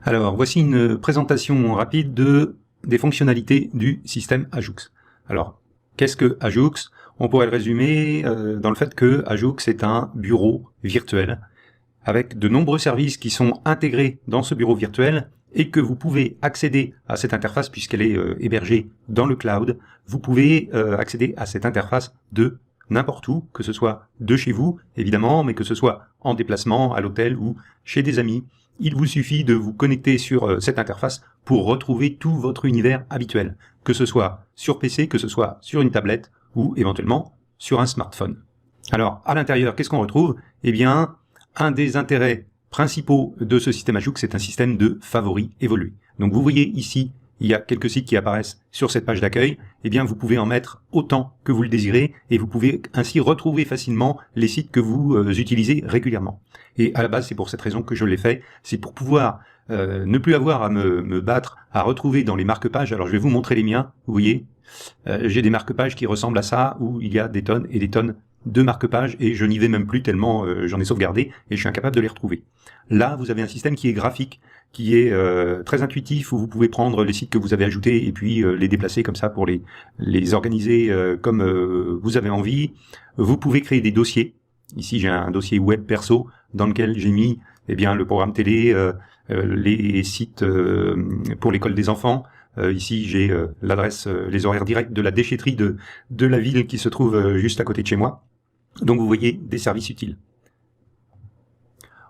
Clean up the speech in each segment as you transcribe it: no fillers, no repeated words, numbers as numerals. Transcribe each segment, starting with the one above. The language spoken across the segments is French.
Alors, voici une présentation rapide des fonctionnalités du système Ajoux. Alors, qu'est-ce que Ajoux? On pourrait le résumer dans le fait que Ajoux est un bureau virtuel avec de nombreux services qui sont intégrés dans ce bureau virtuel et que vous pouvez accéder à cette interface puisqu'elle est hébergée dans le cloud. Vous pouvez accéder à cette interface de n'importe où, que ce soit de chez vous, évidemment, mais que ce soit en déplacement, à l'hôtel ou chez des amis. Il vous suffit de vous connecter sur cette interface pour retrouver tout votre univers habituel, que ce soit sur PC, que ce soit sur une tablette ou éventuellement sur un smartphone. Alors, à l'intérieur, qu'est-ce qu'on retrouve? Eh bien, un des intérêts principaux de ce système Ajoux, c'est un système de favoris évolué. Donc vous voyez ici, il y a quelques sites qui apparaissent sur cette page d'accueil. Eh bien, vous pouvez en mettre autant que vous le désirez et vous pouvez ainsi retrouver facilement les sites que vous utilisez régulièrement. Et à la base, c'est pour cette raison que je l'ai fait. C'est pour pouvoir ne plus avoir à me battre, à retrouver dans les marque-pages. Alors, je vais vous montrer les miens. Vous voyez, j'ai des marque-pages qui ressemblent à ça, où il y a des tonnes et des tonnes de marque-pages et je n'y vais même plus tellement j'en ai sauvegardé et je suis incapable de les retrouver. Là, vous avez un système qui est graphique, qui est très intuitif, où vous pouvez prendre les sites que vous avez ajoutés et puis les déplacer comme ça pour les organiser comme vous avez envie. Vous pouvez créer des dossiers. Ici, j'ai un dossier web perso dans lequel j'ai mis le programme télé, les sites pour l'école des enfants. Ici, j'ai l'adresse, les horaires directs de la déchetterie de la ville qui se trouve juste à côté de chez moi. Donc vous voyez des services utiles.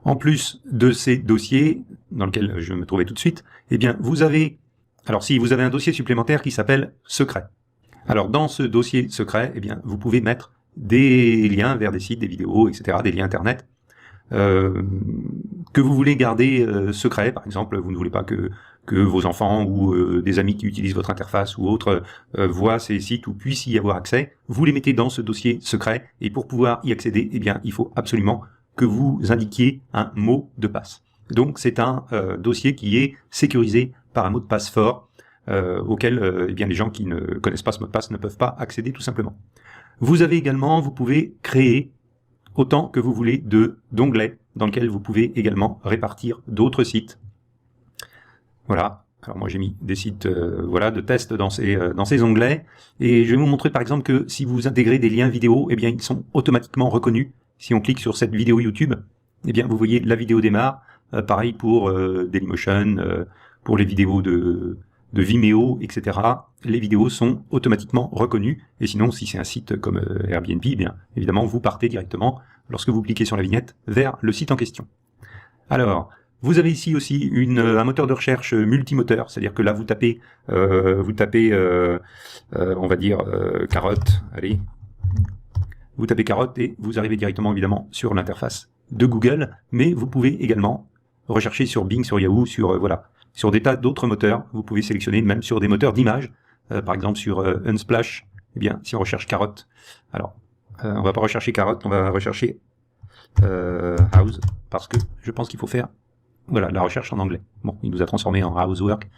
En plus de ces dossiers, dans lesquels je me trouvais tout de suite, eh bien vous avez, alors si vous avez un dossier supplémentaire qui s'appelle secret. Alors dans ce dossier secret, eh bien vous pouvez mettre des liens vers des sites, des vidéos, etc., des liens internet que vous voulez garder secrets. Par exemple, vous ne voulez pas que vos enfants ou des amis qui utilisent votre interface ou autres voient ces sites ou puissent y avoir accès. Vous les mettez dans ce dossier secret et pour pouvoir y accéder, eh bien, il faut absolument que vous indiquiez un mot de passe. Donc c'est un dossier qui est sécurisé par un mot de passe fort auquel eh bien, les gens qui ne connaissent pas ce mot de passe ne peuvent pas accéder tout simplement. Vous avez également, vous pouvez créer autant que vous voulez d'onglets dans lesquels vous pouvez également répartir d'autres sites. Voilà, alors moi j'ai mis des sites voilà, de tests dans ces onglets, et je vais vous montrer par exemple que si vous intégrez des liens vidéo, eh bien ils sont automatiquement reconnus. Si on clique sur cette vidéo YouTube, eh bien vous voyez la vidéo démarre, pareil pour Dailymotion, pour les vidéos de Vimeo, etc. Les vidéos sont automatiquement reconnues, et sinon si c'est un site comme Airbnb, eh bien évidemment vous partez directement, lorsque vous cliquez sur la vignette, vers le site en question. Alors, vous avez ici aussi un moteur de recherche multimoteur, c'est-à-dire que là vous tapez on va dire carotte, allez, vous tapez carotte et vous arrivez directement évidemment sur l'interface de Google, mais vous pouvez également rechercher sur Bing, sur Yahoo, sur voilà, sur des tas d'autres moteurs. Vous pouvez sélectionner même sur des moteurs d'images, par exemple sur Unsplash. Eh bien, si on recherche carotte, alors on va pas rechercher carotte, on va rechercher house, parce que je pense qu'il faut faire voilà, la recherche en anglais. Bon, il nous a transformé en Housework.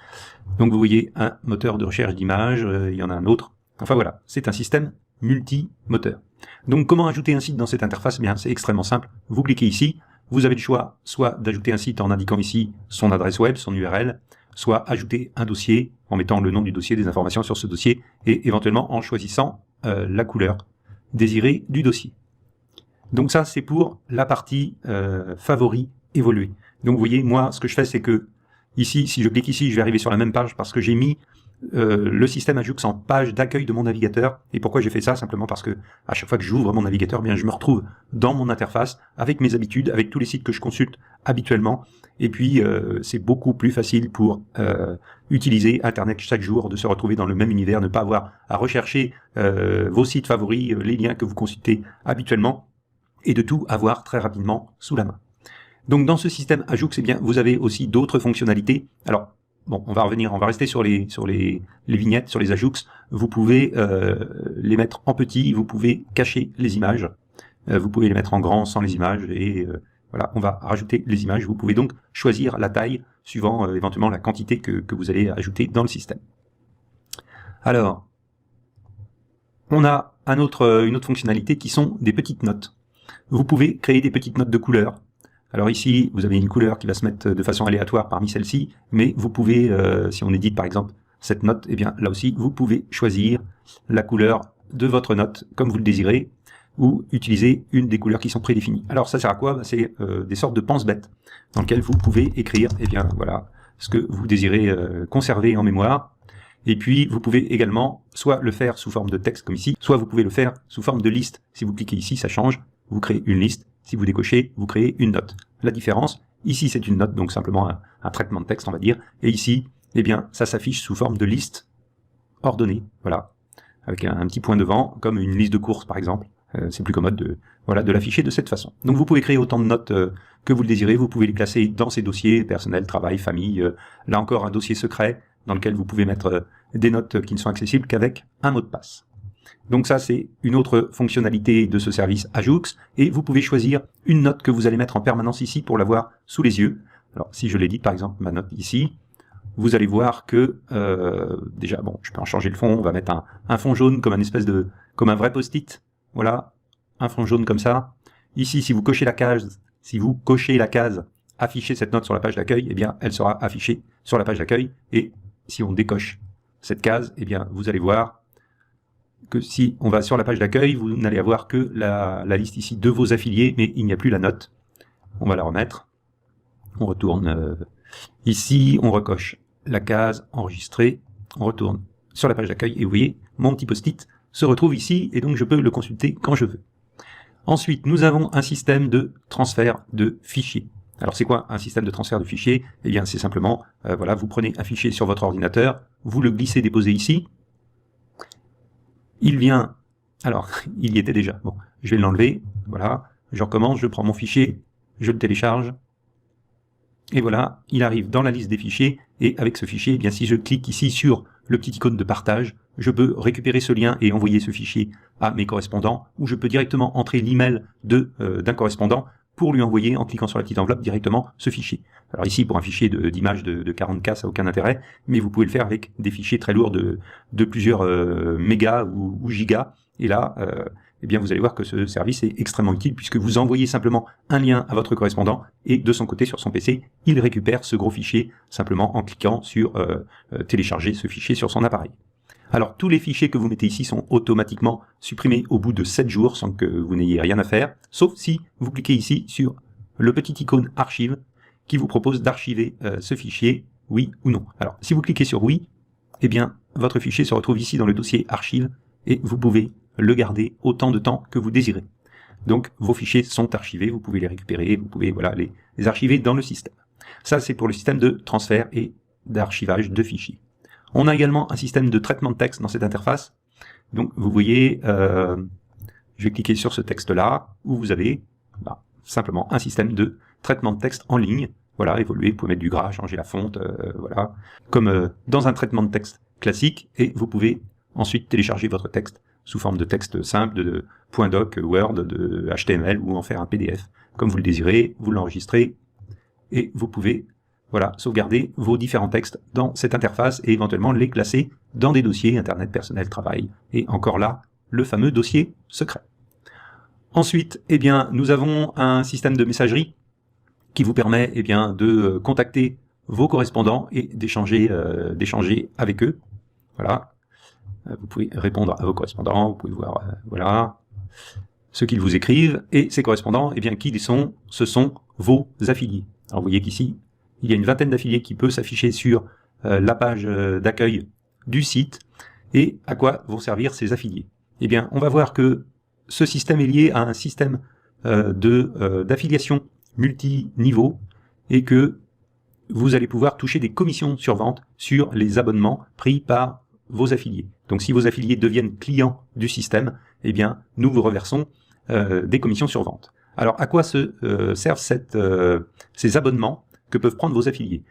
Donc vous voyez un moteur de recherche d'images, il y en a un autre. Enfin voilà, c'est un système multi-moteur. Donc comment ajouter un site dans cette interface? Eh bien, c'est extrêmement simple. Vous cliquez ici, vous avez le choix soit d'ajouter un site en indiquant ici son adresse web, son URL, soit ajouter un dossier en mettant le nom du dossier, des informations sur ce dossier, et éventuellement en choisissant la couleur désirée du dossier. Donc ça, c'est pour la partie favoris évolués. Donc vous voyez, moi, ce que je fais, c'est que ici, si je clique ici, je vais arriver sur la même page parce que j'ai mis le système Ajoux en page d'accueil de mon navigateur. Et pourquoi j'ai fait ça? Simplement parce que à chaque fois que j'ouvre mon navigateur, bien, je me retrouve dans mon interface avec mes habitudes, avec tous les sites que je consulte habituellement. Et puis, c'est beaucoup plus facile pour utiliser Internet chaque jour, de se retrouver dans le même univers, ne pas avoir à rechercher vos sites favoris, les liens que vous consultez habituellement, et de tout avoir très rapidement sous la main. Donc dans ce système Ajoux, eh bien, vous avez aussi d'autres fonctionnalités. Alors, bon, on va rester sur les vignettes, sur les Ajoux. Vous pouvez les mettre en petit, vous pouvez cacher les images, vous pouvez les mettre en grand sans les images, et voilà, on va rajouter les images. Vous pouvez donc choisir la taille suivant éventuellement la quantité que vous allez ajouter dans le système. Alors, on a une autre fonctionnalité qui sont des petites notes. Vous pouvez créer des petites notes de couleur. Alors ici, vous avez une couleur qui va se mettre de façon aléatoire parmi celles-ci, mais vous pouvez, si on édite par exemple cette note, eh bien là aussi, vous pouvez choisir la couleur de votre note comme vous le désirez, ou utiliser une des couleurs qui sont prédéfinies. Alors ça sert à quoi? C'est des sortes de pense-bêtes dans lesquelles vous pouvez écrire, eh bien voilà, ce que vous désirez conserver en mémoire. Et puis vous pouvez également soit le faire sous forme de texte comme ici, soit vous pouvez le faire sous forme de liste. Si vous cliquez ici, ça change, vous créez une liste. Si vous décochez, vous créez une note. La différence, ici c'est une note, donc simplement un traitement de texte on va dire, et ici, eh bien ça s'affiche sous forme de liste ordonnée, voilà, avec un petit point devant, comme une liste de courses par exemple. C'est plus commode de l'afficher de cette façon. Donc vous pouvez créer autant de notes que vous le désirez, vous pouvez les classer dans ces dossiers, personnel, travail, famille, là encore un dossier secret dans lequel vous pouvez mettre des notes qui ne sont accessibles qu'avec un mot de passe. Donc ça c'est une autre fonctionnalité de ce service Ajoux, et vous pouvez choisir une note que vous allez mettre en permanence ici pour l'avoir sous les yeux. Alors si je l'édite par exemple ma note ici, vous allez voir que déjà bon, je peux en changer le fond, on va mettre un fond jaune comme comme un vrai post-it. Voilà, un fond jaune comme ça. Ici, si vous cochez la case, afficher cette note sur la page d'accueil, eh bien, elle sera affichée sur la page d'accueil. Et si on décoche cette case, eh bien, vous allez voir que si on va sur la page d'accueil, vous n'allez avoir que la liste ici de vos affiliés, mais il n'y a plus la note. On va la remettre. On retourne ici, on recoche la case enregistrée, on retourne sur la page d'accueil et vous voyez, mon petit post-it se retrouve ici et donc je peux le consulter quand je veux. Ensuite, nous avons un système de transfert de fichiers. Alors c'est quoi un système de transfert de fichiers? Eh bien c'est simplement, voilà, vous prenez un fichier sur votre ordinateur, vous le glissez, déposez ici, il vient, alors il y était déjà, bon, je vais l'enlever, voilà, je recommence, je prends mon fichier, je le télécharge, et voilà, il arrive dans la liste des fichiers, et avec ce fichier, eh bien si je clique ici sur le petit icône de partage, je peux récupérer ce lien et envoyer ce fichier à mes correspondants, ou je peux directement entrer l'email d'un correspondant pour lui envoyer, en cliquant sur la petite enveloppe, directement ce fichier. Alors ici, pour un fichier d'image de 40K, ça n'a aucun intérêt, mais vous pouvez le faire avec des fichiers très lourds de plusieurs mégas ou gigas, et là, eh bien vous allez voir que ce service est extrêmement utile, puisque vous envoyez simplement un lien à votre correspondant, et de son côté, sur son PC, il récupère ce gros fichier, simplement en cliquant sur télécharger ce fichier sur son appareil. Alors, tous les fichiers que vous mettez ici sont automatiquement supprimés au bout de 7 jours sans que vous n'ayez rien à faire, sauf si vous cliquez ici sur le petit icône archive qui vous propose d'archiver ce fichier, oui ou non. Alors, si vous cliquez sur oui, eh bien, votre fichier se retrouve ici dans le dossier archive et vous pouvez le garder autant de temps que vous désirez. Donc, vos fichiers sont archivés, vous pouvez les récupérer, vous pouvez voilà, les archiver dans le système. Ça, c'est pour le système de transfert et d'archivage de fichiers. On a également un système de traitement de texte dans cette interface. Donc vous voyez, je vais cliquer sur ce texte-là, où vous avez simplement un système de traitement de texte en ligne. Voilà, évoluer, vous pouvez mettre du gras, changer la fonte, voilà, comme dans un traitement de texte classique, et vous pouvez ensuite télécharger votre texte sous forme de texte simple, de .doc, Word, de HTML, ou en faire un PDF, comme vous le désirez, vous l'enregistrez, et vous pouvez voilà, sauvegarder vos différents textes dans cette interface et éventuellement les classer dans des dossiers Internet, personnel, travail, et encore là, le fameux dossier secret. Ensuite, eh bien, nous avons un système de messagerie qui vous permet eh bien, de contacter vos correspondants et d'échanger avec eux. Voilà, vous pouvez répondre à vos correspondants, vous pouvez voir voilà, ce qu'ils vous écrivent, et ces correspondants, eh bien, qui ils sont? Ce sont vos affiliés. Alors vous voyez qu'ici, il y a une vingtaine d'affiliés qui peut s'afficher sur la page d'accueil du site. Et à quoi vont servir ces affiliés? Eh bien, on va voir que ce système est lié à un système d'affiliation multi-niveau et que vous allez pouvoir toucher des commissions sur vente sur les abonnements pris par vos affiliés. Donc si vos affiliés deviennent clients du système, eh bien, nous vous reversons des commissions sur vente. Alors, à quoi servent ces abonnements que peuvent prendre vos affiliés?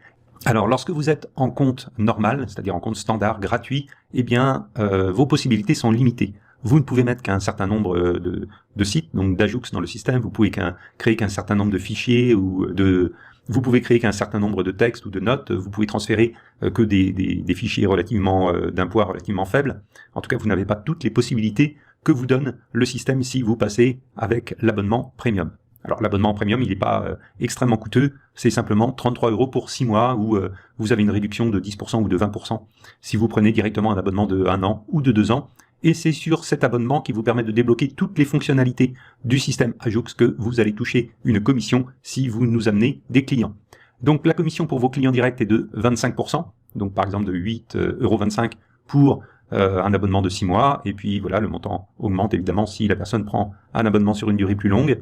Alors, lorsque vous êtes en compte normal, c'est-à-dire en compte standard, gratuit, eh bien, vos possibilités sont limitées. Vous ne pouvez mettre qu'un certain nombre de sites, donc d'Ajoux dans le système, vous pouvez créer qu'un certain nombre de fichiers, vous pouvez créer qu'un certain nombre de textes ou de notes, vous pouvez transférer que des fichiers d'un poids relativement faible. En tout cas, vous n'avez pas toutes les possibilités que vous donne le système si vous passez avec l'abonnement premium. Alors l'abonnement premium, il n'est pas extrêmement coûteux, c'est simplement 33 € pour 6 mois où vous avez une réduction de 10% ou de 20% si vous prenez directement un abonnement de 1 an ou de 2 ans. Et c'est sur cet abonnement qui vous permet de débloquer toutes les fonctionnalités du système Ajux que vous allez toucher une commission si vous nous amenez des clients. Donc la commission pour vos clients directs est de 25%, donc par exemple de 8,25 € pour un abonnement de 6 mois, et puis voilà, le montant augmente évidemment si la personne prend un abonnement sur une durée plus longue.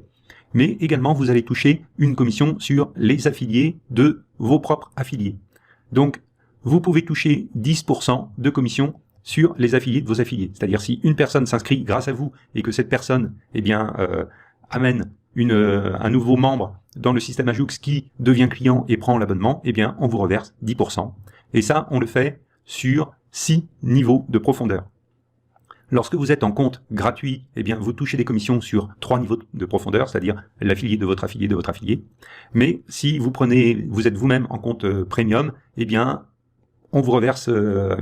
Mais également, vous allez toucher une commission sur les affiliés de vos propres affiliés. Donc, vous pouvez toucher 10% de commission sur les affiliés de vos affiliés. C'est-à-dire, si une personne s'inscrit grâce à vous et que cette personne, eh bien, amène un nouveau membre dans le système Ajux qui devient client et prend l'abonnement, eh bien, on vous reverse 10%. Et ça, on le fait sur 6 niveaux de profondeur. Lorsque vous êtes en compte gratuit, eh bien, vous touchez des commissions sur 3 niveaux de profondeur, c'est-à-dire l'affilié de votre affilié de votre affilié. Mais si vous êtes vous-même en compte premium, eh bien, on vous reverse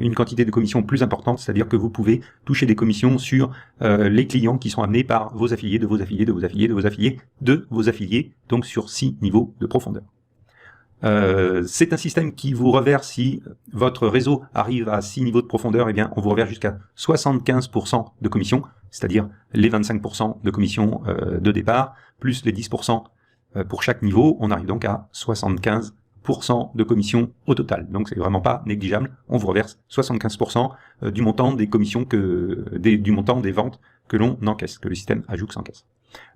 une quantité de commissions plus importante, c'est-à-dire que vous pouvez toucher des commissions sur les clients qui sont amenés par vos affiliés, de vos affiliés, de vos affiliés, de vos affiliés, de vos affiliés, donc sur 6 niveaux de profondeur. C'est un système qui vous reverse si votre réseau arrive à 6 niveaux de profondeur, eh bien, on vous reverse jusqu'à 75% de commission, c'est-à-dire les 25% de commission de départ, plus les 10% pour chaque niveau, on arrive donc à 75% de commission au total. Donc c'est vraiment pas négligeable, on vous reverse 75% du montant des commissions du montant des ventes que l'on encaisse, que le système Ajux encaisse.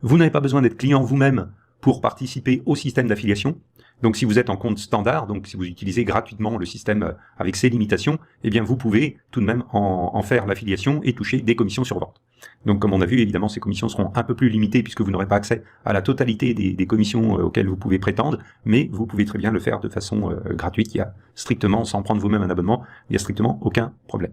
Vous n'avez pas besoin d'être client vous-même pour participer au système d'affiliation. Donc si vous êtes en compte standard, donc si vous utilisez gratuitement le système avec ses limitations, eh bien vous pouvez tout de même en faire l'affiliation et toucher des commissions sur vente. Donc comme on a vu, évidemment ces commissions seront un peu plus limitées puisque vous n'aurez pas accès à la totalité des commissions auxquelles vous pouvez prétendre, mais vous pouvez très bien le faire de façon gratuite, il y a strictement, sans prendre vous-même un abonnement, il n'y a strictement aucun problème.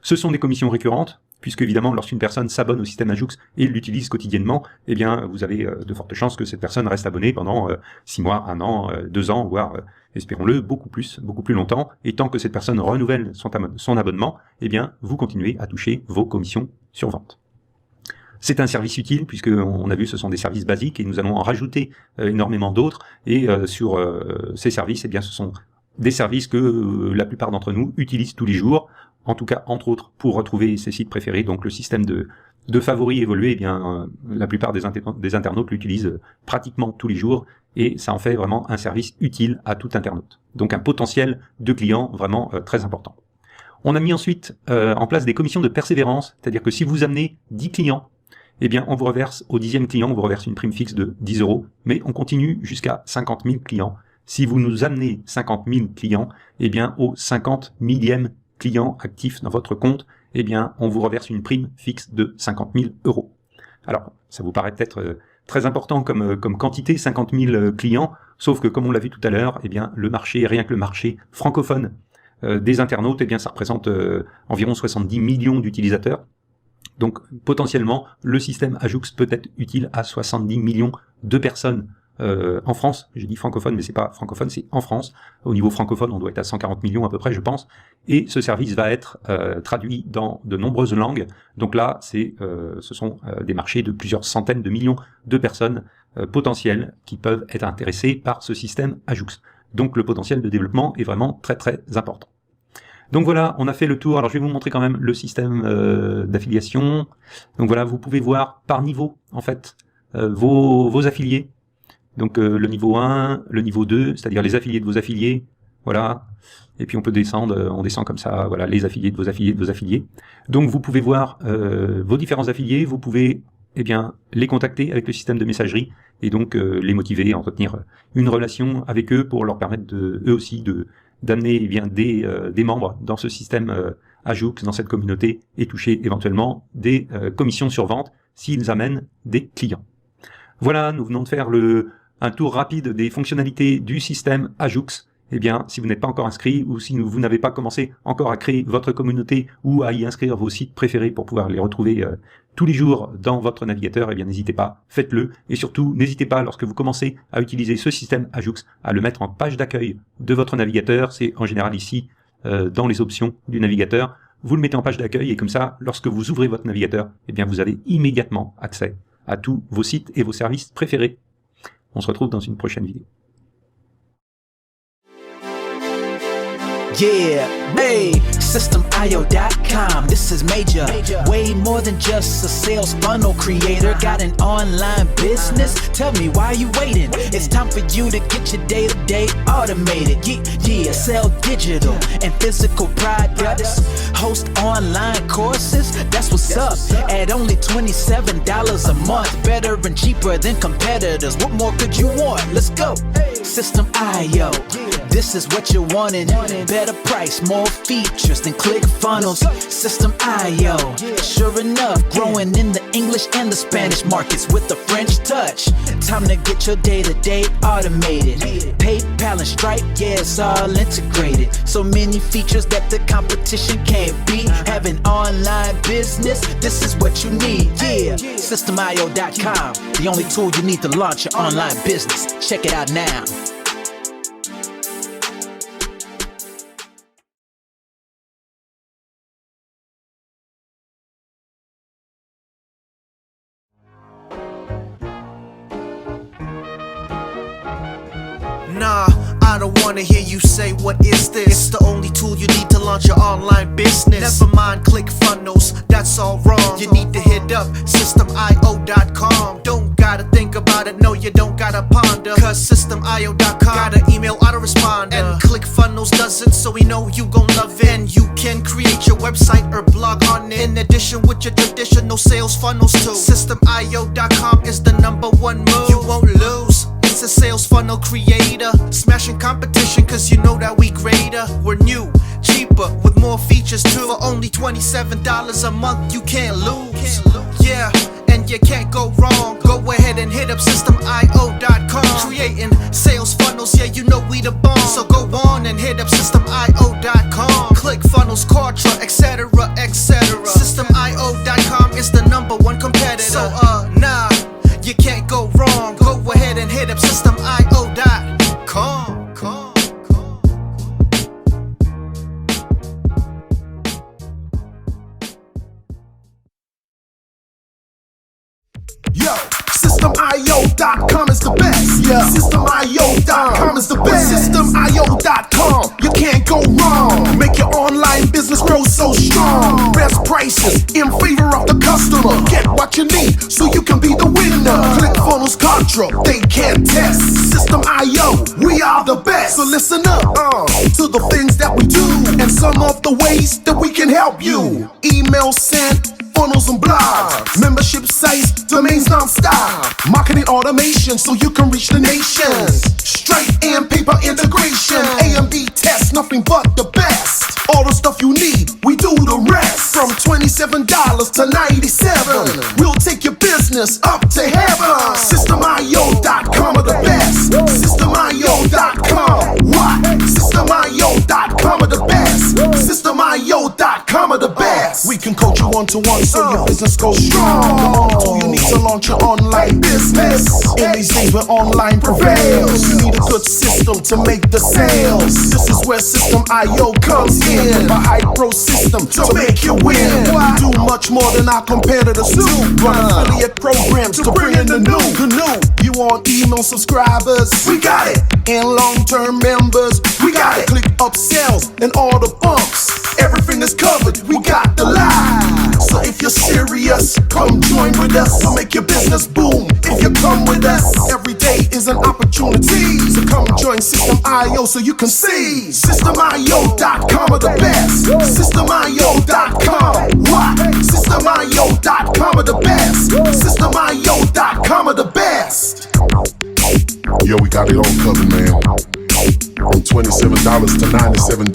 Ce sont des commissions récurrentes, puisque évidemment lorsqu'une personne s'abonne au système Ajux et l'utilise quotidiennement, eh bien vous avez de fortes chances que cette personne reste abonnée pendant 6 mois, 1 an, 2 ans, voire, espérons-le, beaucoup plus longtemps, et tant que cette personne renouvelle son abonnement, eh bien vous continuez à toucher vos commissions sur vente. C'est un service utile, puisque on a vu ce sont des services basiques, et nous allons en rajouter énormément d'autres, et sur ces services, eh bien ce sont des services que la plupart d'entre nous utilisent tous les jours, en tout cas, entre autres, pour retrouver ses sites préférés. Donc le système de favoris évolué, eh bien, la plupart des internautes l'utilisent pratiquement tous les jours, et ça en fait vraiment un service utile à tout internaute. Donc un potentiel de clients vraiment très important. On a mis ensuite en place des commissions de persévérance, c'est-à-dire que si vous amenez 10 clients, eh bien, on vous reverse au 10e client, on vous reverse une prime fixe de 10 €, mais on continue jusqu'à 50 000 clients. Si vous nous amenez 50 000 clients, eh bien, au 50 000e client actif dans votre compte, eh bien, on vous reverse une prime fixe de 50 000 €. Alors, ça vous paraît peut-être très important comme quantité, 50 000 clients, sauf que, comme on l'a vu tout à l'heure, eh bien, le marché, rien que le marché francophone des internautes, eh bien, ça représente environ 70 millions d'utilisateurs. Donc, potentiellement, le système Ajux peut être utile à 70 millions de personnes en France. J'ai dit francophone, mais c'est pas francophone, c'est en France. Au niveau francophone, on doit être à 140 millions à peu près, je pense. Et ce service va être traduit dans de nombreuses langues. Donc là, ce sont des marchés de plusieurs centaines de millions de personnes potentielles qui peuvent être intéressées par ce système Ajux. Donc le potentiel de développement est vraiment très très important. Donc voilà, on a fait le tour. Alors je vais vous montrer quand même le système d'affiliation. Donc voilà, vous pouvez voir par niveau, en fait, vos affiliés. Donc le niveau 1, le niveau 2, c'est-à-dire les affiliés de vos affiliés, voilà. Et puis on peut descendre, on descend comme ça, voilà, les affiliés de vos affiliés de vos affiliés. Donc vous pouvez voir vos différents affiliés, vous pouvez eh bien les contacter avec le système de messagerie et donc les motiver à entretenir une relation avec eux pour leur permettre eux aussi d'amener eh bien des membres dans ce système Ajux, dans cette communauté, et toucher éventuellement des commissions sur vente s'ils amènent des clients. Voilà, nous venons de faire un tour rapide des fonctionnalités du système Ajux. Eh bien, si vous n'êtes pas encore inscrit ou si vous n'avez pas commencé encore à créer votre communauté ou à y inscrire vos sites préférés pour pouvoir les retrouver tous les jours dans votre navigateur, eh bien n'hésitez pas, faites-le. Et surtout, n'hésitez pas, lorsque vous commencez à utiliser ce système Ajux, à le mettre en page d'accueil de votre navigateur. C'est en général ici, dans les options du navigateur. Vous le mettez en page d'accueil et comme ça, lorsque vous ouvrez votre navigateur, eh bien vous avez immédiatement accès à tous vos sites et vos services préférés. On se retrouve dans une prochaine vidéo. Yeah, hey, SystemIO.com, this is major. Way more than just a sales funnel creator. Got an online business? Tell me, why are you waiting? It's time for you to get your day-to-day automated. Yeah, sell digital and physical products. Host online courses, that's what's up. At only $27 a month. Better and cheaper than competitors. What more could you want? Let's go. System.io, this is what you're wanting. Better price, more features than ClickFunnels. System.io, sure enough, growing in the English and the Spanish markets with the French touch. Time to get your day-to-day automated. PayPal and Stripe, yeah, it's all integrated. So many features that the competition can't beat. Have an online business, this is what you need. Yeah, System.io.com, the only tool you need to launch your online business. Check it out now. Nah, I don't wanna hear you say what is this. It's the only tool you need to launch your online business. Never mind ClickFunnels, that's all wrong. You need to hit up SystemIO.com. Don't gotta think about it, no you don't gotta ponder. Cause SystemIO.com got an email autoresponder. And ClickFunnels does it, so we know you gon' love it. And you can create your website or blog on it, in addition with your traditional sales funnels too. SystemIO.com is the #1 move. You won't lose. It's a sales funnel creator, smashing competition cause you know that we greater. We're new, cheaper, with more features too. For only $27 a month, you can't lose. Yeah, and you can't go wrong. Go ahead and hit up SystemIO.com. Creating sales funnels, yeah, you know we the bomb. So go on and hit up SystemIO.com. ClickFunnels, Kartra, etc, etc. SystemIO.com is the #1 competitor. So nah, you can't go wrong. Go ahead and hit up SystemIO.com. Yo, SystemIO.com is the best. Yeah, SystemIO.com is the best. SystemIO.com, you can't go wrong. Make your online business grow so strong. Best prices in favor of the customer. Get what you need so you can be the winner. ClickFunnels, Kartra, they can't test. System.io, we are the best. So listen up to the things that we do and some of the ways that we can help you. Email sent, funnels and blogs, membership sites, domains non-stop, marketing automation so you can reach the nation. Stripe and paper integration, A&B tests, nothing but the best. All the stuff you need, we do the rest. From $27 to $97, we'll take your business up to heaven. SystemIO.com are the best. SystemIO.com, what? SystemIO.com are the best. SystemIO.com are the best. We can coach you one-to-one so your business goes strong. So you need to launch your online business. In these days where online prevails, you need a good system to make the sales. This is where System.io comes in. A high-pro system to make you win. We do much more than our competitors do. Run affiliate programs to bring in the new. You want email subscribers? We got it. And long-term members? We got it. Click upsells and all the bumps. Everything is covered. We got the lie. So if you're serious, come join with us. We'll make your business boom. If you come with us, every day is an opportunity. So come join System.io so you can see. SystemIO.com are the best. SystemIO.com, what? SystemIO.com are the best. SystemIO.com are the best. Yo, we got it all covered, man. From $27 to $97.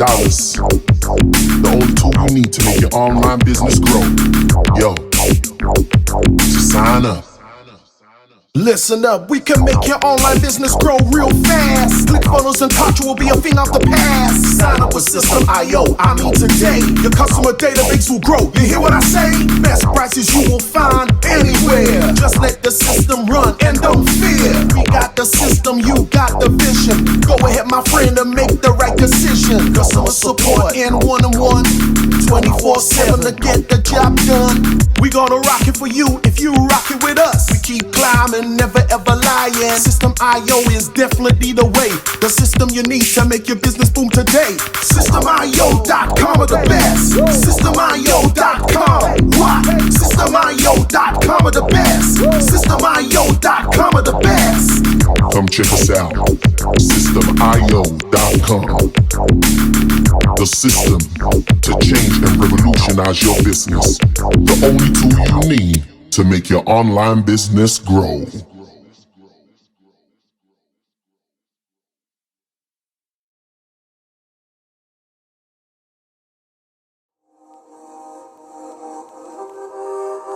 The only tool you need to make your online business grow. Yo, just sign up. Listen up, we can make your online business grow real fast. ClickFunnels and Kartra will be a thing of the past. Sign up with System.io, I mean today. Your customer database will grow, you hear what I say? Best prices you will find anywhere. Just let the system run and don't fear. We got the system, you got the vision. Go ahead my friend and make the right decision. Customer support and one-on-one, 24/7 to get the job done. We gonna rock it for you if you rock it with us. We keep climbing never ever lying. System IO is definitely the way. The system you need to make your business boom today. SystemIO.com are the best. SystemIO.com. What? SystemIO.com are the best. SystemIO.com are the best. Come check us out. SystemIO.com. The system to change and revolutionize your business. The only tool you need to make your online business grow.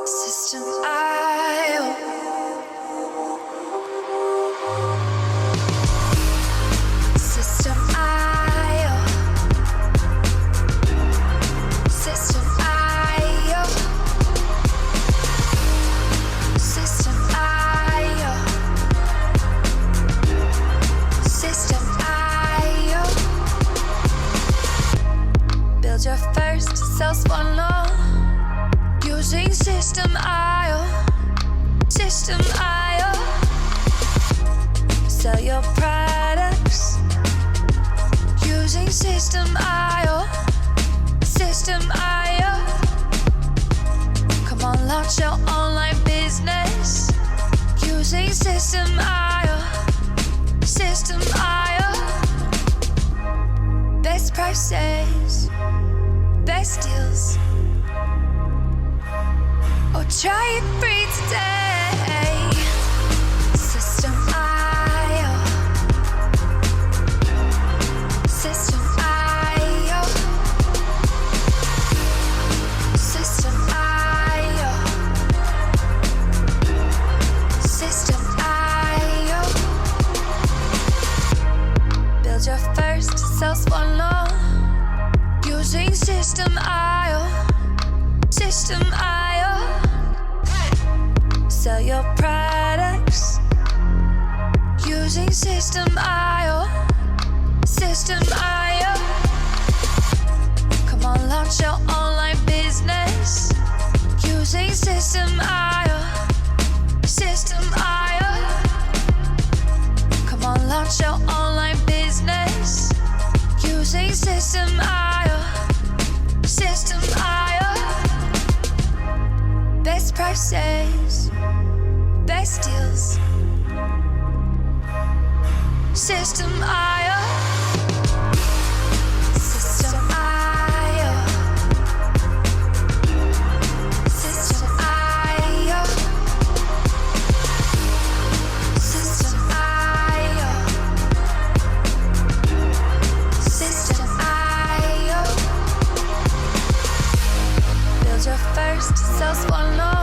System IO. System IO. System IO. System IO. System IO. Build your first self-funnel using System IO. System IO. Sell your products using System IO. System IO. Come on, launch your online business using System IO. System IO. Best prices, best deals. Oh, try it free today. System IO. System IO. System IO. System IO. Build your first sales funnel using System IO. System IO. Sell your products using System IO. System IO. Come on, launch your online business using System IO. System IO. Come on, launch your online business using System IO. System IO. Best prices, best deals. System IO. System IO. System IO. System IO. System IO. Build your first sales funnel